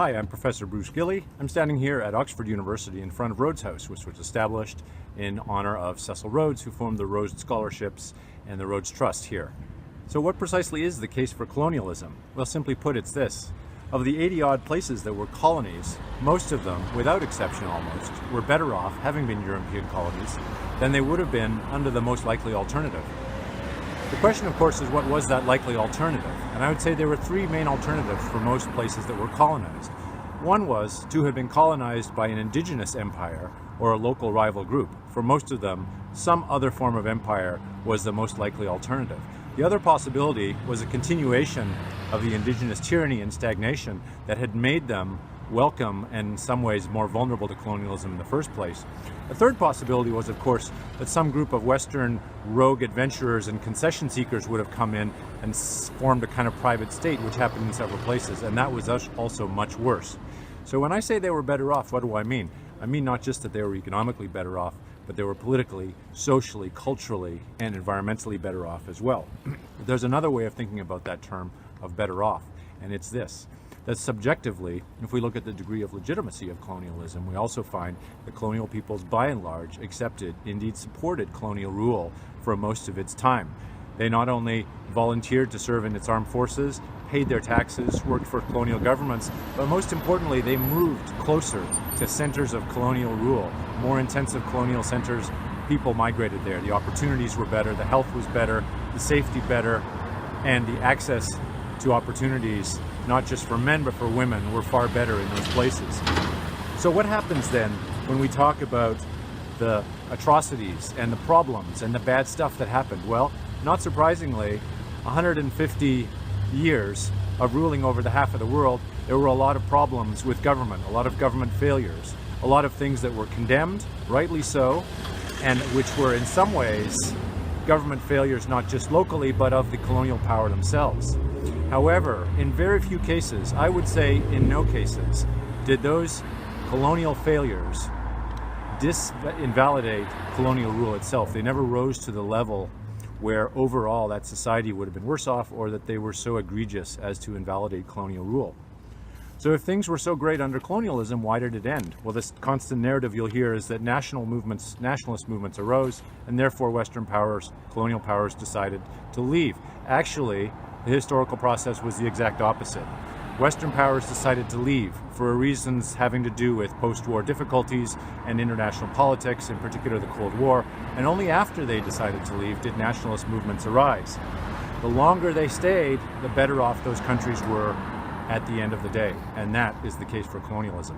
Hi, I'm Professor Bruce Gilley. I'm standing here at Oxford University in front of Rhodes House, which was established in honor of Cecil Rhodes, who formed the Rhodes Scholarships and the Rhodes Trust here. So what precisely is the case for colonialism? Well, simply put, it's this. Of the 80-odd places that were colonies, most of them, without exception almost, were better off, having been European colonies, than they would have been under the most likely alternative. The question, of course, is what was that likely alternative? And I would say there were three main alternatives for most places that were colonized. One was to have been colonized by an indigenous empire or a local rival group. For most of them, some other form of empire was the most likely alternative. The other possibility was a continuation of the indigenous tyranny and stagnation that had made them welcome and in some ways more vulnerable to colonialism in the first place. A third possibility was, of course, that some group of Western rogue adventurers and concession seekers would have come in and formed a kind of private state, which happened in several places, and that was also much worse. So when I say they were better off, what do I mean? I mean not just that they were economically better off, but they were politically, socially, culturally, and environmentally better off as well. There's another way of thinking about that term of better off, and it's this. That subjectively, if we look at the degree of legitimacy of colonialism, we also find that colonial peoples by and large accepted, indeed supported colonial rule for most of its time. They not only volunteered to serve in its armed forces, paid their taxes, worked for colonial governments, but most importantly, they moved closer to centers of colonial rule, more intensive colonial centers. People migrated there. The opportunities were better, the health was better, the safety better, and the access to opportunities, not just for men but for women, were far better in those places. So what happens then when we talk about the atrocities and the problems and the bad stuff that happened? Well, not surprisingly, 150 years of ruling over the half of the world, there were a lot of problems with government, a lot of government failures, a lot of things that were condemned, rightly so, and which were in some ways government failures not just locally but of the colonial power themselves. However, in very few cases, I would say in no cases, did those colonial failures invalidate colonial rule itself. They never rose to the level where overall that society would have been worse off, or that they were so egregious as to invalidate colonial rule. So if things were so great under colonialism, why did it end? Well, this constant narrative you'll hear is that nationalist movements arose, and therefore Western powers, colonial powers, decided to leave. Actually, the historical process was the exact opposite. Western powers decided to leave for reasons having to do with post-war difficulties and international politics, in particular the Cold War, and only after they decided to leave did nationalist movements arise. The longer they stayed, the better off those countries were at the end of the day, and that is the case for colonialism.